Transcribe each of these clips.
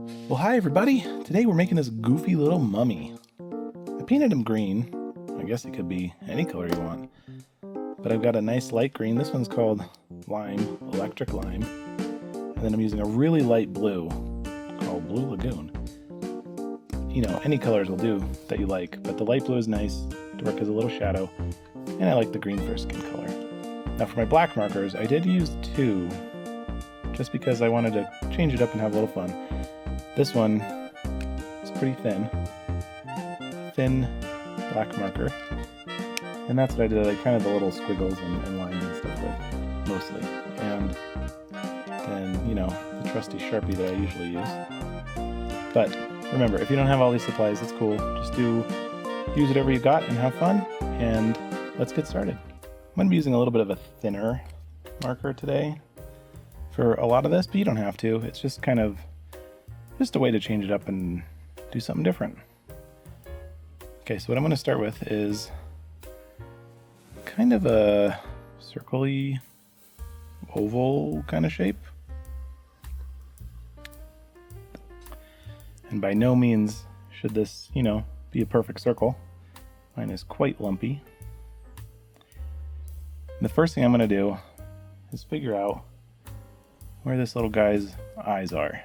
Well, hi everybody! Today we're making this goofy little mummy. I painted him green. I guess it could be any color you want. But I've got a nice light green. This one's called Lime, Electric Lime. And then I'm using a really light blue called Blue Lagoon. You know, any colors will do that you like, but the light blue is nice to work as a little shadow. And I like the green for skin color. Now for my black markers, I did use two, just because I wanted to change it up and have a little fun. This one is pretty thin black marker, and that's what I did. I kind of the little squiggles and lines and stuff with, mostly. And then, you know, the trusty Sharpie that I usually use. But remember, if you don't have all these supplies, it's cool. Just use whatever you got and have fun, and let's get started. I'm going to be using a little bit of a thinner marker today for a lot of this, but you don't have to. It's just kind of just a way to change it up and do something different. Okay, so what I'm going to start with is kind of a circle-y, oval kind of shape. And by no means should this, you know, be a perfect circle. Mine is quite lumpy. And the first thing I'm going to do is figure out where this little guy's eyes are.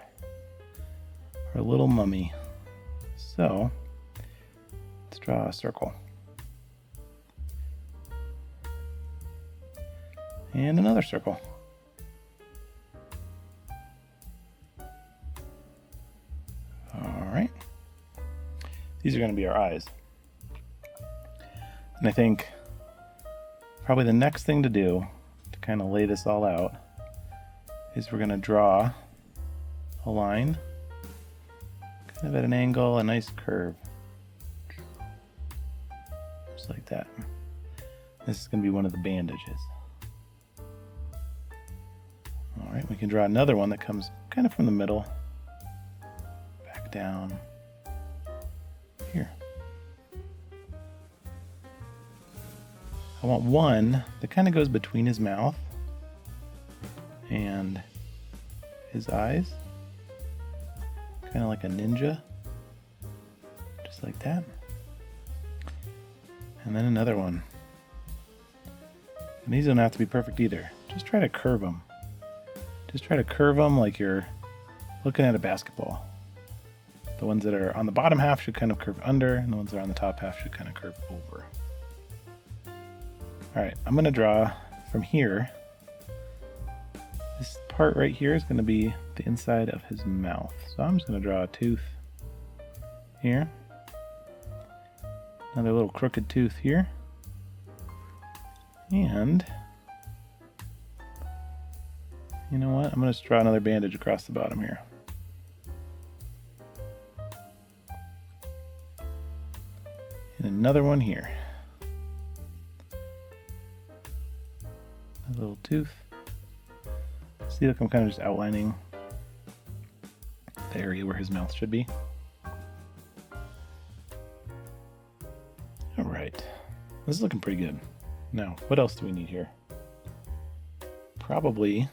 Our little mummy. So, let's draw a circle. And another circle. Alright. These are going to be our eyes. And I think probably the next thing to do to kind of lay this all out is we're going to draw a line kind of at an angle, a nice curve. Just like that. This is going to be one of the bandages. Alright, we can draw another one that comes kind of from the middle, back down here. I want one that kind of goes between his mouth and his eyes. Kind of like a ninja. Just like that. And then another one. And these don't have to be perfect either. Just try to curve them. Just try to curve them like you're looking at a basketball. The ones that are on the bottom half should kind of curve under, and the ones that are on the top half should kind of curve over. Alright, I'm going to draw from here. This part right here is going to be the inside of his mouth. So I'm just going to draw a tooth here. Another little crooked tooth here. And you know what? I'm going to draw another bandage across the bottom here. And another one here. A little tooth. See, look, I'm kind of just outlining the area where his mouth should be. Alright. This is looking pretty good. Now, what else do we need here? Probably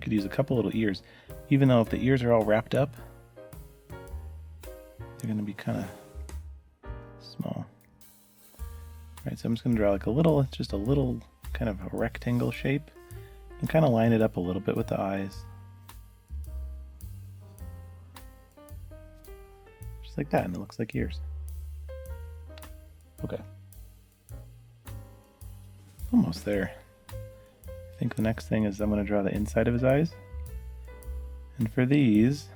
could use a couple little ears. Even though if the ears are all wrapped up, they're going to be kind of small. Alright, so I'm just going to draw like just a little kind of a rectangle shape. And kind of line it up a little bit with the eyes. Just like that, and it looks like ears. Okay. Almost there. I think the next thing is I'm going to draw the inside of his eyes. And for these,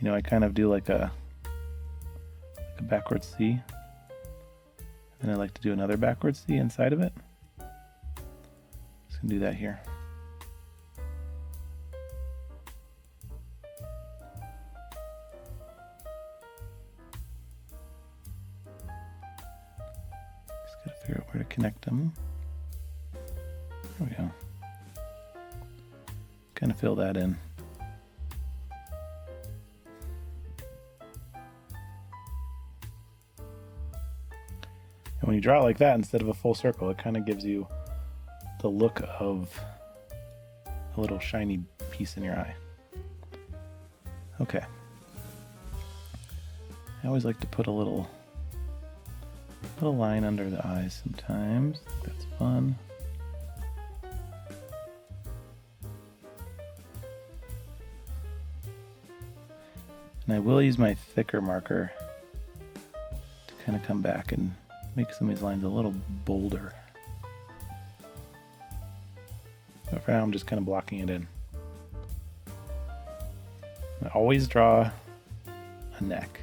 you know, I kind of do like a backwards C. And I like to do another backwards C inside of it. Can do that here. Just gotta figure out where to connect them. There we go. Kind of fill that in. And when you draw it like that instead of a full circle, it kind of gives you the look of a little shiny piece in your eye. Okay. I always like to put a little line under the eyes sometimes. That's fun. And I will use my thicker marker to kind of come back and make some of these lines a little bolder. But for now I'm just kind of blocking it in. I always draw a neck.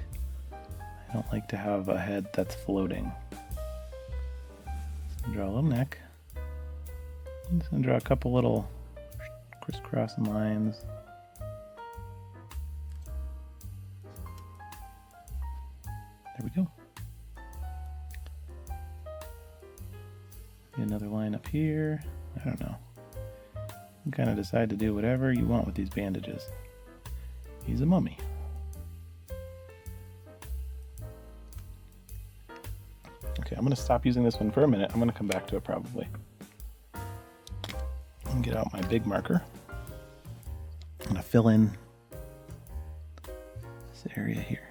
I don't like to have a head that's floating. So draw a little neck. I'm just going to draw a couple little crisscross lines. There we go. Maybe another line up here. I don't know. You can kind of decide to do whatever you want with these bandages. He's a mummy. Okay, I'm going to stop using this one for a minute. I'm going to come back to it probably. And get out my big marker. I'm going to fill in this area here.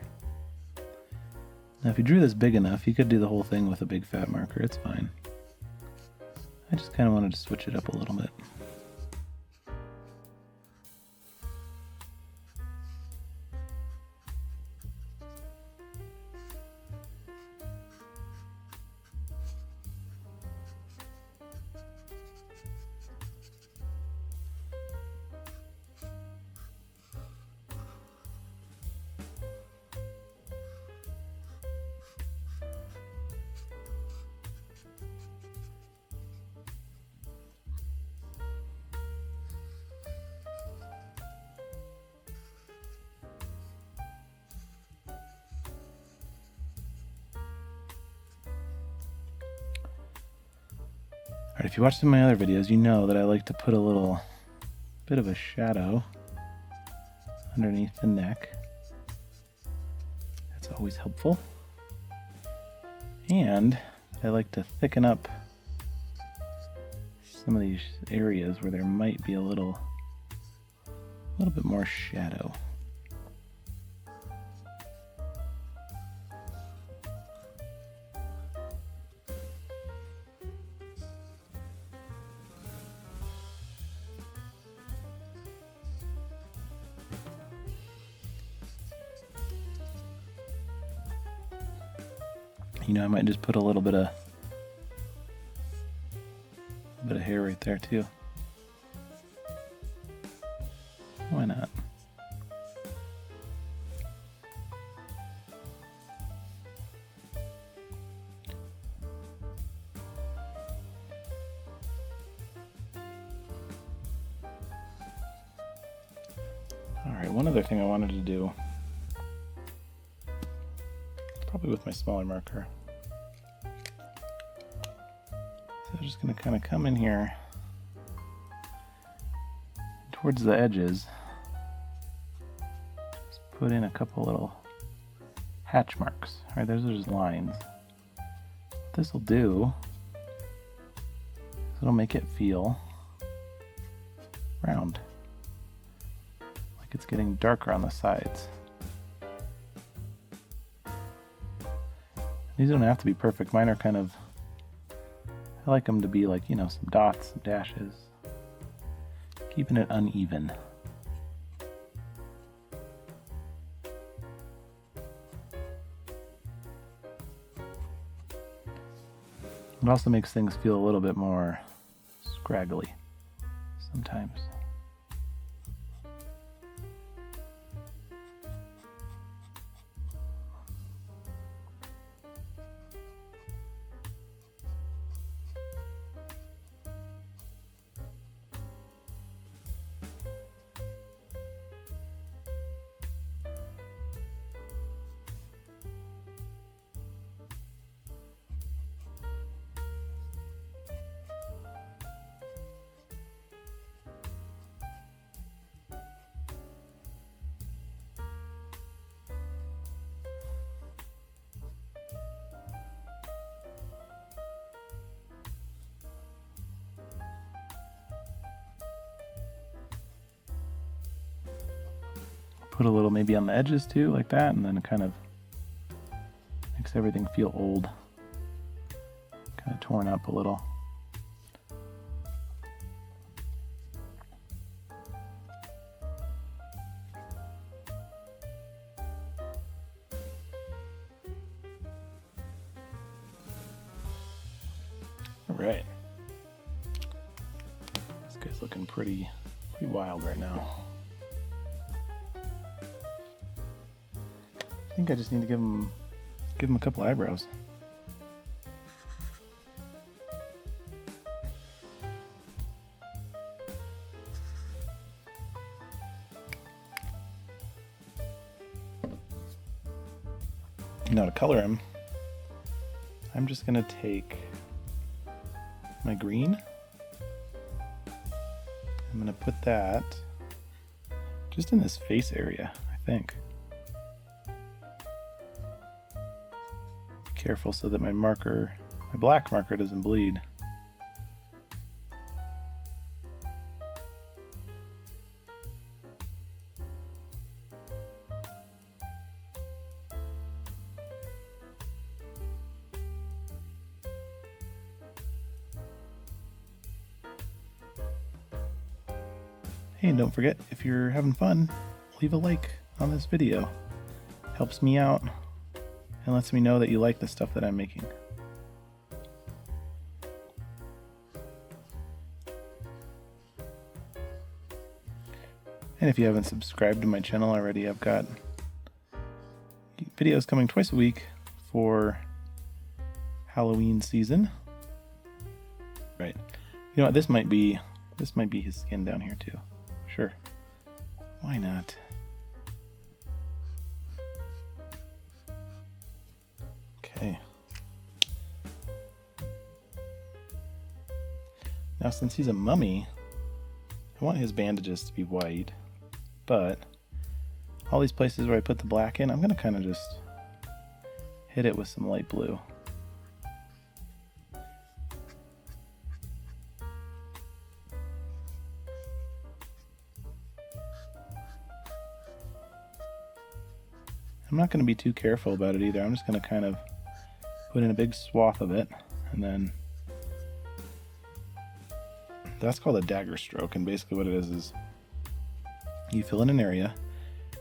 Now if you drew this big enough, you could do the whole thing with a big fat marker. It's fine. I just kind of wanted to switch it up a little bit. Alright, if you watched some of my other videos, you know that I like to put a little bit of a shadow underneath the neck. That's always helpful. And I like to thicken up some of these areas where there might be a little bit more shadow. You know, I might just put a little bit of hair right there too. Why not? All right, one other thing I wanted to do, probably with my smaller marker. So I'm just going to kind of come in here towards the edges. Just put in a couple little hatch marks. All right, those are just lines. What this will do is it'll make it feel round, like it's getting darker on the sides. These don't have to be perfect. Mine are kind of, I like them to be like, you know, some dots, some dashes, keeping it uneven. It also makes things feel a little bit more scraggly sometimes. put a little maybe on the edges too, like that, and then it kind of makes everything feel old, kind of torn up a little. All right, this guy's looking pretty wild right now. I think I just need to give him a couple eyebrows. Now to color him, I'm just gonna take my green. I'm gonna put that just in this face area, I think. Be careful so that my black marker doesn't bleed. Hey, and don't forget, if you're having fun, leave a like on this video. Helps me out and lets me know that you like the stuff that I'm making. And if you haven't subscribed to my channel already, I've got videos coming twice a week for Halloween season. Right. You know what, this might be his skin down here too. Sure. Why not? Okay. Now since he's a mummy, I want his bandages to be white, but all these places where I put the black in, I'm going to kind of just hit it with some light blue. I'm not going to be too careful about it either. I'm just going to kind of put in a big swath of it, and then that's called a dagger stroke. And basically what it is you fill in an area,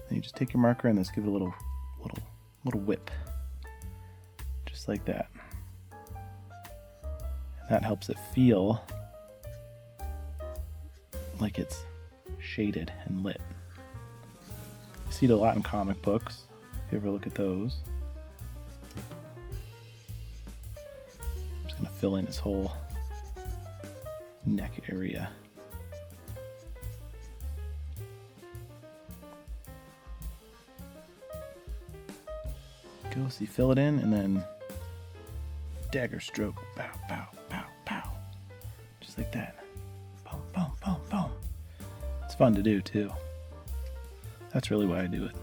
and you just take your marker and just give it a little whip, just like that. And that helps it feel like it's shaded and lit. You see it a lot in comic books. If you ever look at those. I'm just going to fill in his whole neck area. Go, so you fill it in and then dagger stroke. Pow, pow, pow, pow. Just like that. Boom, boom, boom, boom. It's fun to do too. That's really why I do it.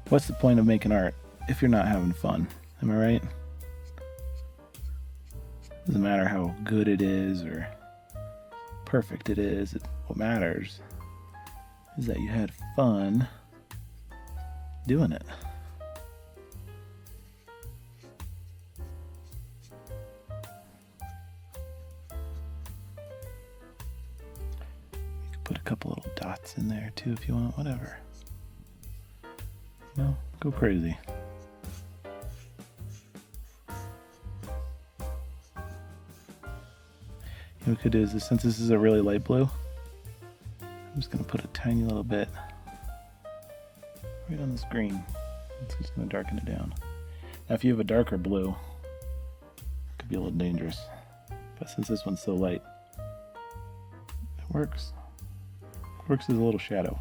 What's the point of making art if you're not having fun? Am I right? Doesn't matter how good it is or perfect it is. What matters is that you had fun doing it. You could put a couple little dots in there too if you want, whatever. No, go crazy. What we could do is, since this is a really light blue, I'm just going to put a tiny little bit right on this green. It's just going to darken it down. Now if you have a darker blue, it could be a little dangerous. But since this one's so light, it works. It works as a little shadow.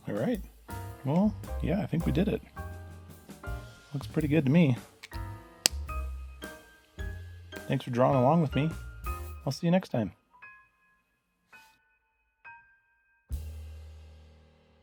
All right. Well, yeah, I think we did it. Looks pretty good to me. Thanks for drawing along with me. I'll see you next time.